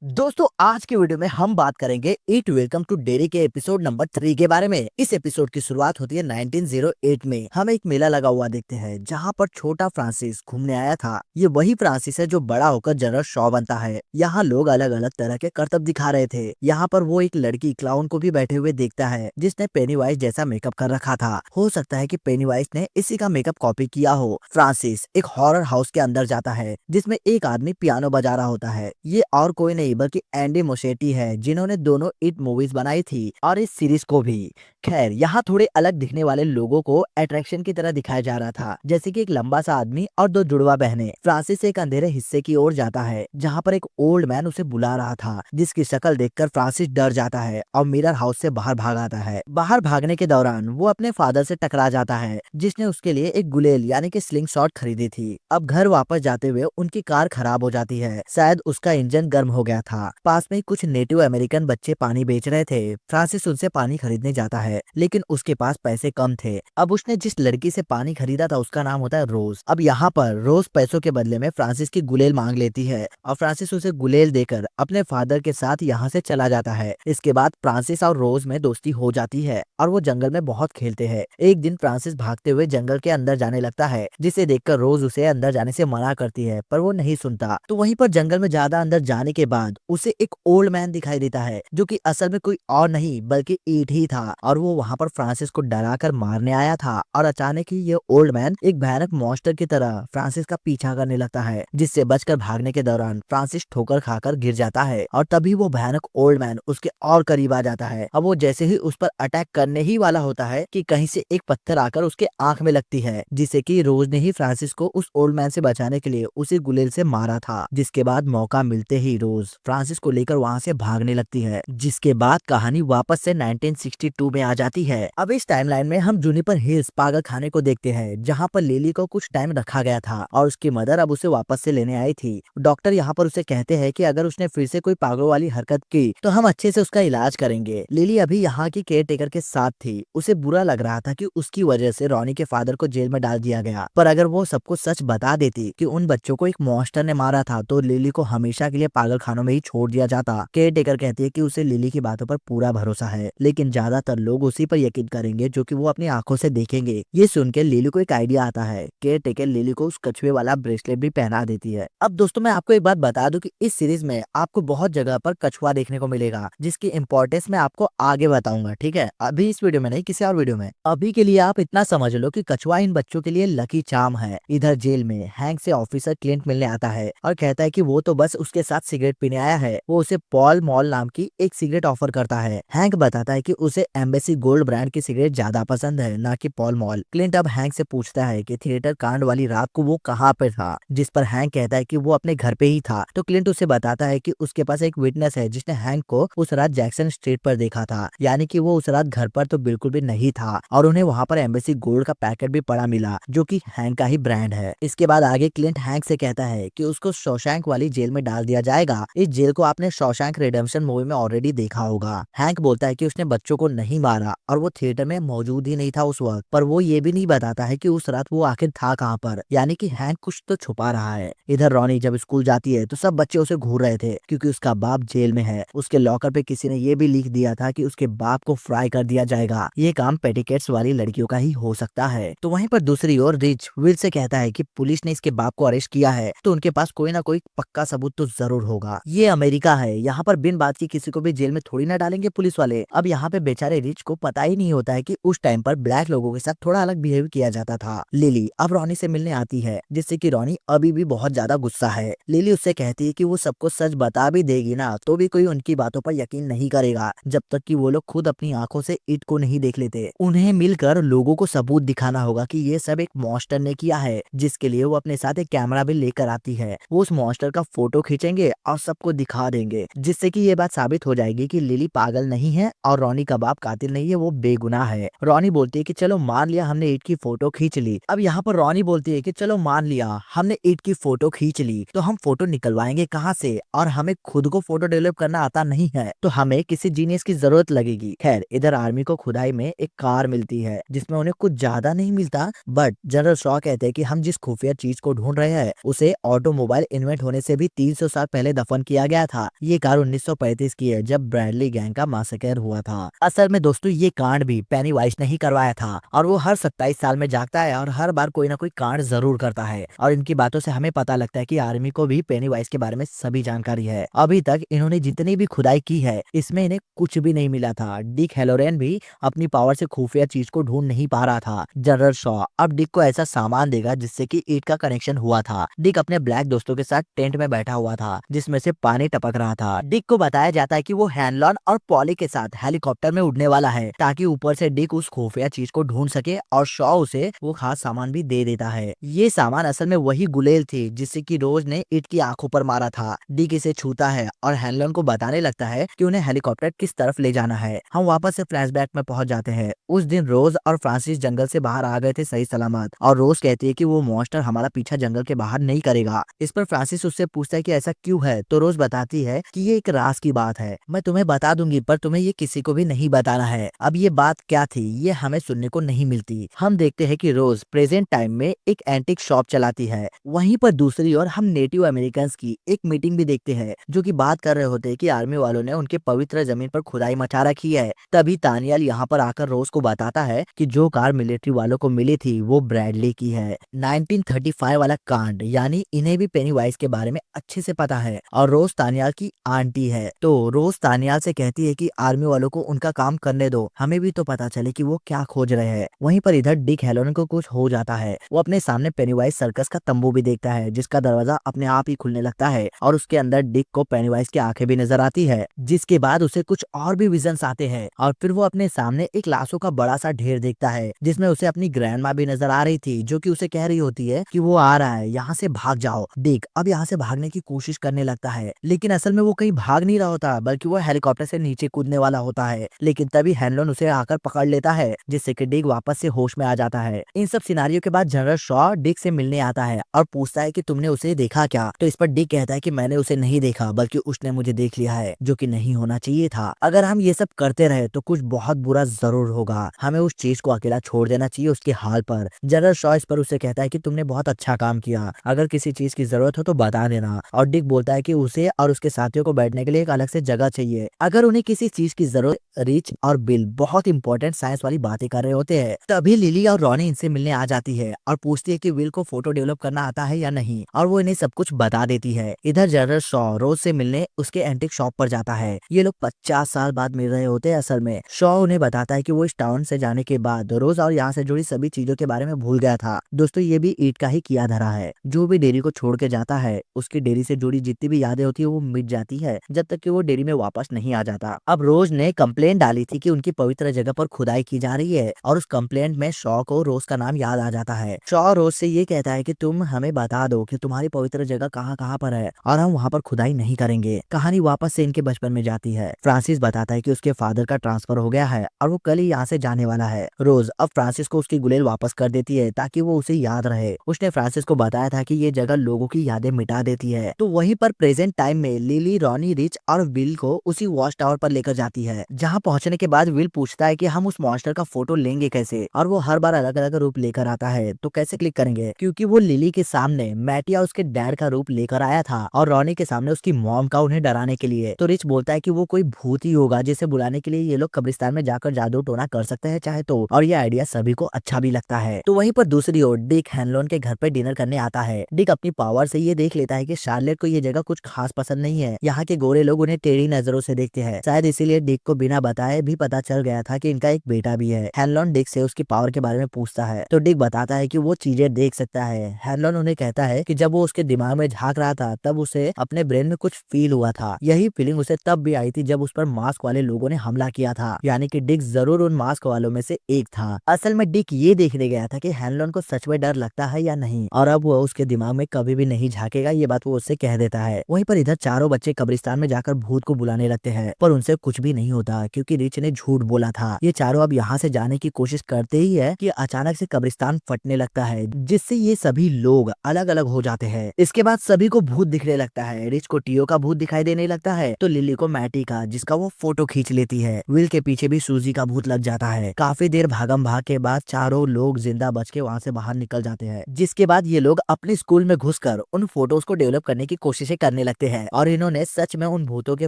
दोस्तों आज के वीडियो में हम बात करेंगे इट वेलकम टू डेरी के एपिसोड नंबर 3 के बारे में। इस एपिसोड की शुरुआत होती है 1908 में। हम एक मेला लगा हुआ देखते हैं जहां पर छोटा फ्रांसिस घूमने आया था। ये वही फ्रांसिस है जो बड़ा होकर जनरल शॉ बनता है। यहाँ लोग अलग अलग तरह के करतब दिखा रहे थे। यहाँ पर वो एक लड़की क्लाउन को भी बैठे हुए देखता है जिसने पेनीवाइज जैसा मेकअप कर रखा था। हो सकता है कि पेनीवाइज ने इसी का मेकअप कॉपी किया हो। फ्रांसिस एक हॉरर हाउस के अंदर जाता है जिसमें एक आदमी पियानो बजा रहा होता है। ये और कोई नहीं बल्कि एंडी मोशेटी है जिन्होंने दोनों इट मूवीज बनाई थी और इस सीरीज को भी। खैर यहाँ थोड़े अलग दिखने वाले लोगों को अट्रैक्शन की तरह दिखाया जा रहा था, जैसे कि एक लंबा सा आदमी और दो जुड़वा बहनें। फ्रांसिस एक अंधेरे हिस्से की ओर जाता है जहाँ पर एक ओल्ड मैन उसे बुला रहा था, जिसकी शक्ल देखकर फ्रांसिस डर जाता है और मिरर हाउस से बाहर भाग आता है। बाहर भागने के दौरान वो अपने फादर से टकरा जाता है जिसने उसके लिए एक गुलेल यानी कि स्लिंग शॉट खरीदी थी। अब घर वापस जाते हुए उनकी कार खराब हो जाती है, शायद उसका इंजन गर्म हो गया था। पास में कुछ नेटिव अमेरिकन बच्चे पानी बेच रहे थे। फ्रांसिस उनसे पानी खरीदने जाता है लेकिन उसके पास पैसे कम थे। अब उसने जिस लड़की से पानी खरीदा था उसका नाम होता है रोज। अब यहाँ पर रोज पैसों के बदले में फ्रांसिस की गुलेल मांग लेती है और फ्रांसिस उसे गुलेल देकर अपने फादर के साथ यहाँ से चला जाता है। इसके बाद फ्रांसिस और रोज में दोस्ती हो जाती है और वो जंगल में बहुत खेलते हैं। एक दिन फ्रांसिस भागते हुए जंगल के अंदर जाने लगता है जिसे देखकर रोज उसे अंदर जाने से मना करती है, पर वो नहीं सुनता। तो वहीं पर जंगल में ज्यादा अंदर जाने के बाद उसे एक ओल्ड मैन दिखाई देता है जो कि असल में कोई और नहीं बल्कि ईट ही था और वो वहाँ पर फ्रांसिस को डरा कर मारने आया था। और अचानक ही ये ओल्ड मैन एक भयानक मॉन्स्टर की तरह फ्रांसिस का पीछा करने लगता है, जिससे बचकर भागने के दौरान फ्रांसिस ठोकर खाकर गिर जाता है और तभी वो भयानक ओल्ड मैन उसके और करीब आ जाता है। अब वो जैसे ही उस पर अटैक करने ही वाला होता है कि कहीं से एक पत्थर आकर उसके आंख में लगती है, जिससे कि रोज ने ही फ्रांसिस को उस ओल्ड मैन से बचाने के लिए उसी गुलेल से मारा था। जिसके बाद मौका मिलते ही रोज फ्रांसिस को लेकर वहाँ से भागने लगती है, जिसके बाद कहानी वापस से 1962 में आ जाती है। अब इस टाइमलाइन में हम जूनिपर हिल्स पागल खाने को देखते हैं जहाँ पर लिली को कुछ टाइम रखा गया था और उसकी मदर अब उसे वापस से लेने आई थी। डॉक्टर यहाँ पर उसे कहते हैं कि अगर उसने फिर से कोई पागल वाली हरकत की तो हम अच्छे से उसका इलाज करेंगे। लिली अभी यहाँ की केयर टेकर के साथ थी। उसे बुरा लग रहा था कि उसकी वजह से रॉनी के फादर को जेल में डाल दिया गया, पर अगर वो सबको सच बता देती कि उन बच्चों को एक मॉन्स्टर ने मारा था तो लिली को हमेशा के लिए पागल खानों में ही छोड़ दिया जाता। केयर टेकर कहती है कि उसे लिली की बातों पर पूरा भरोसा है, लेकिन ज्यादातर लोग उसी पर यकीन करेंगे जो कि वो अपनी आंखों से देखेंगे। ये सुनकर लिली को एक आइडिया आता है। केयर टेकर लिली को उस कछुए वाला ब्रेसलेट भी पहना देती है। अब दोस्तों मैं आपको एक बात बता दूं कि इस सीरीज में आपको बहुत जगह पर कछुआ देखने को मिलेगा, जिसकी इंपॉर्टेंस मैं आपको आगे बताऊंगा, ठीक है? अभी इस वीडियो में नहीं, किसी और वीडियो में। अभी के लिए आप इतना समझ लो कि कछुआ इन बच्चों के लिए लकी चार्म है। इधर जेल में हैंक से ऑफिसर क्लिंट मिलने आता है और कहता है कि वो तो बस उसके साथ सिगरेट पीने आया है। वो उसे पॉल मॉल नाम की एक सिगरेट ऑफर करता है। हैंक बताता है कि उसे एम्बेसी गोल्ड ब्रांड की सिगरेट ज्यादा पसंद है, ना कि पॉल मॉल। क्लिंट अब हैंक से पूछता है कि थिएटर कांड वाली रात को वो कहाँ पे था, जिस पर हैंक कहता है कि वो अपने घर पे ही था। तो क्लिंट उसे बताता है कि उसके पास एक विटनेस है जिसने हैंक को उस रात जैक्सन स्ट्रीट पर देखा था, यानी कि वो उस रात घर पर तो बिल्कुल भी नहीं था और उन्हें वहाँ पर एम्बेसी गोल्ड का पैकेट भी पड़ा मिला जो कि हैंक का ही ब्रांड है। इसके बाद आगे क्लिंट हैंक से कहता है कि उसको शॉशैंक वाली जेल में डाल दिया जाएगा। इस जेल को आपने शॉशैंक रिडेम्पशन मूवी में ऑलरेडी देखा होगा। हैंक बोलता है कि उसने बच्चों को नहीं मारा और वो थिएटर में मौजूद ही नहीं था उस वक्त, पर वो ये भी नहीं बताता है कि उस रात वो आखिर था कहाँ पर, यानी कि हैंक कुछ तो छुपा रहा है। इधर रॉनी जब स्कूल जाती है तो सब बच्चे उसे घूर रहे थे क्योंकि उसका बाप जेल में है। उसके लॉकर पे किसी ने ये भी लिख दिया था कि उसके बाप को फ्राई कर दिया जाएगा। ये काम पेटिकेट्स वाली लड़कियों का ही हो सकता है। तो वहीं पर दूसरी ओर रिच विल से कहता है कि पुलिस ने इसके बाप को अरेस्ट किया है तो उनके पास कोई ना कोई पक्का सबूत तो जरूर होगा। ये अमेरिका है, यहाँ पर बिन बात की किसी को भी जेल में थोड़ी ना डालेंगे पुलिस वाले। अब यहाँ पे बेचारे रिच को पता ही नहीं होता है कि उस टाइम पर ब्लैक लोगों के साथ थोड़ा अलग बिहेव किया जाता था। लिली अब रॉनी से मिलने आती है, जिससे कि रॉनी अभी भी बहुत ज्यादा गुस्सा है। लिली उससे कहती है कि वो सबको सच बता भी देगी ना तो भी कोई उनकी बातों पर यकीन नहीं करेगा जब तक कि वो लोग खुद अपनी आंखों से इट को नहीं देख लेते। उन्हें मिलकर लोगों को सबूत दिखाना होगा कि ये सब एक मॉन्स्टर ने किया है, जिसके लिए वो अपने साथ एक कैमरा भी लेकर आती है। वो उस मॉन्स्टर का फोटो खींचेंगे और सबको दिखा देंगे, जिससे कि ये बात साबित हो जाएगी कि लिली पागल नहीं है और रॉनी का बाप कातिल नहीं है, वो बेगुनाह है। रॉनी बोलती है कि चलो मान लिया हमने ईट की फोटो खींच ली। अब यहाँ पर रॉनी बोलती है कि चलो मान लिया हमने ईट की फोटो खींच ली तो हम फोटो निकलवाएंगे कहाँ से, और हमें खुद को फोटो डेवलप करना आता नहीं है तो हमें किसी जीनियस की जरूरत लगेगी। खैर इधर आर्मी को खुदाई में एक कार मिलती है जिसमें उन्हें कुछ ज्यादा नहीं मिलता, बट जनरल शॉ कहते हैं कि हम जिस खुफिया चीज को ढूंढ रहे हैं उसे ऑटोमोबाइल इन्वेंट होने से भी 300 साल पहले दफन किया गया था। ये कार 1935 की है, जब ब्रैडली गैंग का मासकर हुआ था। असल में दोस्तों ये कांड भी पेनीवाइज ने ही करवाया था और वो हर 27 साल में जागता है और हर बार कोई ना कोई कांड जरूर करता है। और इनकी बातों से हमें पता लगता है कि आर्मी को भी पेनीवाइज के बारे में सभी जानकारी है। अभी तक इन्होंने जितनी भी खुदाई की है इसमें इन्हें कुछ भी नहीं मिला था। डिक हैलोरेन भी अपनी पावर से खुफिया चीज को ढूंढ नहीं पा रहा था। जनरल शॉ अब डिक को ऐसा सामान देगा जिससे कि ईट का कनेक्शन हुआ था। डिक अपने ब्लैक दोस्तों के साथ टेंट में बैठा हुआ था जिसमें से पानी टपक रहा था। डिक को बताया जाता है कि वो हैनलॉन और पॉली के साथ हेलीकॉप्टर में उड़ने वाला है ताकि ऊपर से डिक उस खुफिया चीज को ढूंढ सके और शॉ उसे वो खास सामान भी दे देता है। ये सामान असल में वही गुलेल थी जिससे कि रोज ने ईट की आंखों पर मारा था। डिक इसे छूता है और हैनलॉन को बताने लगता है कि उन्हें हेलीकॉप्टर किस तरफ ले जाना है। हम वापस से फ्लैशबैक में पहुंच जाते हैं। उस दिन रोज और फ्रांसिस जंगल से बाहर आ गए थे सही सलामत और रोज कहती है कि वो मॉन्स्टर हमारा पीछा जंगल के बाहर नहीं करेगा। इस पर फ्रांसिस उससे पूछता है कि ऐसा क्यों है, तो रोज बताती है कि ये एक राज की बात है, मैं तुम्हें बता दूंगी पर तुम्हें ये किसी को भी नहीं बताना है। अब ये बात क्या थी ये हमें सुनने को नहीं मिलती। हम देखते हैं कि रोज प्रेजेंट टाइम में एक एंटीक शॉप चलाती है। वहीं पर दूसरी ओर हम नेटिव अमेरिकन की एक मीटिंग भी देखते हैं जो कि बात कर रहे होते हैं कि आर्मी वालों ने उनके पवित्र जमीन पर खुदाई मचा रखी है। तभी तानियल यहाँ पर आकर रोज को बताता है कि जो कार मिलिट्री वालों को मिली थी वो ब्रैडली की है। 1935 वाला कांड, यानी इन्हें भी पेनीवाइज के बारे में अच्छे से पता है और रोज तानियाल की आंटी है। तो रोज तानियाल से कहती है कि आर्मी वालों को उनका काम करने दो, हमें भी तो पता चले कि वो क्या खोज रहे हैं। वहीं पर इधर डिक हैलोरेन को कुछ हो जाता है। वो अपने सामने पेनीवाइज सर्कस का तंबू भी देखता है जिसका दरवाजा अपने आप ही खुलने लगता है और उसके अंदर डिक को पेनीवाइज की आंखें भी नजर आती है। जिसके बाद उसे कुछ और भी विजन्स आते हैं और फिर वो अपने सामने एक लाशों का बड़ा सा ढेर देखता है जिसमें उसे अपनी ग्रैंड माँ भी नजर आ रही थी जो कि उसे कह रही होती है कि वो आ रहा है, यहाँ से भाग जाओ। डिक अब यहाँ से भागने की कोशिश करने लगता है लेकिन असल में वो कहीं भाग नहीं रहा होता बल्कि वो हेलीकॉप्टर से नीचे कूदने वाला होता है। लेकिन तभी हैनलॉन उसे आकर पकड़ लेता है जिससे कि डिक वापस से होश में आ जाता है। इन सब सिनारियों के बाद जनरल शॉ डिक से मिलने आता है और पूछता है कि तुमने उसे देखा क्या। तो इस पर डिक कहता है कि मैंने उसे नहीं देखा बल्कि उसने मुझे देख लिया है, जो कि नहीं होना चाहिए था। अगर हम ये सब करते रहे तो कुछ बहुत बुरा जरूर होगा, हमें उस चीज को अकेला छोड़ देना चाहिए उसके हाल पर। जनरल शॉ इस पर उसे कहता है कि तुमने बहुत अच्छा काम किया, अगर किसी चीज की जरूरत हो तो बता देना। और डिक बोलता है कि उसे और उसके साथियों को बैठने के लिए एक अलग से जगह चाहिए अगर उन्हें किसी चीज की जरूरत। रिच और बिल बहुत इंपॉर्टेंट साइंस वाली बातें कर रहे होते हैं। तभी लिली और रॉनी इनसे मिलने आ जाती है और पूछती है कि विल को फोटो डेवलप करना आता है या नहीं, और वो इन्हें सब कुछ बता देती है। इधर जनरल शॉ रोज से मिलने उसके एंटिक शॉप पर जाता है। ये लोग 50 साल बाद मिल रहे होते हैं। असल में शॉ उन्हें बताता है कि वो इस टाउन से जाने के बाद रोज और यहाँ से जुड़ी सभी चीजों के बारे में भूल गया था। दोस्तों ये भी ईट का ही किया धरा है। जो भी डेयरी को छोड़ के जाता है उसकी डेयरी से जुड़ी जितनी भी यादें होती है वो मिट जाती है जब तक कि वो डेयरी में वापस नहीं आ जाता। अब रोज ने कंप्लेंट डाली थी कि उनकी पवित्र जगह पर खुदाई की जा रही है और उस कंप्लेंट में शॉ को रोज का नाम याद आ जाता है। शॉ रोज से ये कहता है कि तुम हमें बता दो कि तुम्हारी पवित्र जगह कहाँ कहाँ पर है और हम वहाँ पर खुदाई नहीं करेंगे। कहानी वापस से इनके बचपन में जाती है। फ्रांसिस बताता है कि उसके फादर का ट्रांसफर हो गया है और वो कल ही यहाँ से जाने वाला है। रोज अब फ्रांसिस को उसकी गुलेल वापस कर देती है ताकि वो उसे याद रहे। उसने फ्रांसिस को बताया था कि ये जगह लोगों की यादें मिटा देती है। तो वहीं पर प्रेजेंट टाइम में लिली, रॉनी, रिच और विल को उसी वॉच टावर पर लेकर जाती है। जहाँ पहुंचने के बाद विल पूछता है कि हम उस मॉन्स्टर का फोटो लेंगे कैसे, और वो हर बार अलग अलग रूप लेकर आता है। तो कैसे क्लिक करेंगे, क्योंकि वो लिली के सामने मैटिया उसके डैड का रूप लेकर आया था और रॉनी के सामने उसकी मॉम का, उन्हें डराने के लिए। तो रिच बोलता है कि वो कोई भूत ही होगा जिसे बुलाने के लिए ये लोग कब्रिस्तान में जाकर जादू टोना कर सकते हैं चाहे तो, और ये आइडिया सभी को अच्छा भी लगता है। तो वहीं पर दूसरी ओर डिक हैनलॉन के घर पे डिनर करने आता है। डिक अपनी पावर से ये देख लेता है कि शार्लेट को ये जगह कुछ खास पसंद नहीं है। यहाँ के गोरे लोग उन्हें टेढ़ी नजरों से देखते हैं। शायद इसीलिए डिक को बिना बताए भी पता चल गया था कि इनका एक बेटा भी है। हैनलॉन डिक से उसकी पावर के बारे में पूछता है तो डिक बताता है कि वो चीजें देख सकता है। हैनलॉन उन्हें कहता है कि जब वो उसके दिमाग में झांक रहा था तब उसे अपने ब्रेन में कुछ फील हुआ था। यही फीलिंग उसे तब भी आई थी जब उस पर मास्क वाले लोगों ने हमला किया था, यानी कि डिक जरूर उन मास्क वालों में से एक था। असल में डिक ये देखने गया था कि हैनलॉन को सच में डर लगता है या नहीं, और अब वो उसके दिमाग में कभी भी नहीं झांकेगा, ये बात वो उससे कह देता है। वहीं पर इधर चारों बच्चे कब्रिस्तान में जाकर भूत को बुलाने लगते हैं, पर उनसे कुछ भी नहीं होता क्योंकि रिच ने झूठ बोला था। ये चारों अब यहाँ से जाने की कोशिश करते ही है कि अचानक से कब्रिस्तान फटने लगता है जिससे ये सभी लोग अलग अलग हो जाते हैं। इसके बाद सभी को भूत दिखने लगता है। रिच को टियो का भूत दिखाई देने लगता है तो लिली को मैटी का, जिसका वो फोटो खींच लेती है। विल के पीछे भी सूजी का भूत लग जाता है। काफी देर भागम भाग के बाद चारों लोग जिंदा बच के वहाँ से बाहर निकल जाते हैं, जिसके बाद ये लोग अपने स्कूल में घुसकर उन फोटोज को डेवलप करने की कोशिशें करने लगते दिखते हैं और इन्होंने सच में उन भूतों के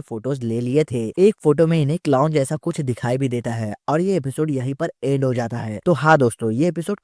फोटोज ले लिए थे। एक फोटो में इन्हें क्लाउन जैसा कुछ दिखाई भी देता है और ये एपिसोड यहीं पर एंड हो जाता है। तो हाँ दोस्तों, ये एपिसोड